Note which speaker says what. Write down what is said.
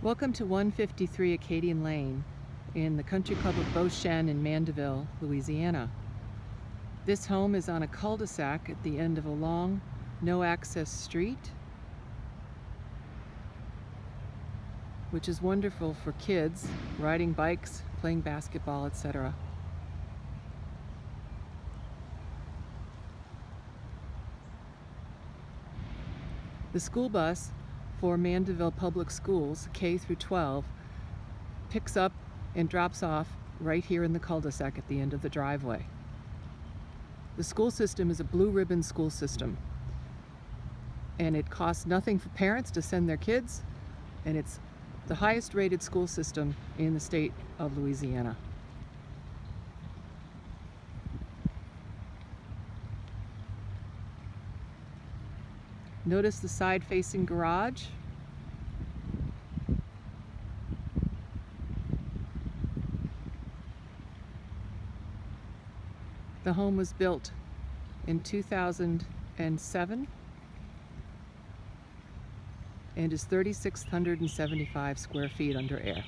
Speaker 1: Welcome to 153 Acadian Lane in the Country Club of Beauchene in Mandeville, Louisiana. This home is on a cul-de-sac at the end of a long, no-access street, which is wonderful for kids riding bikes, playing basketball, etc. The school bus for Mandeville Public Schools, K through 12, picks up and drops off right here in the cul-de-sac at the end of the driveway. The school system is a blue ribbon school system, and it costs nothing for parents to send their kids, and it's the highest rated school system in the state of Louisiana. Notice the side-facing garage. The home was built in 2007 and is 3,675 square feet under air.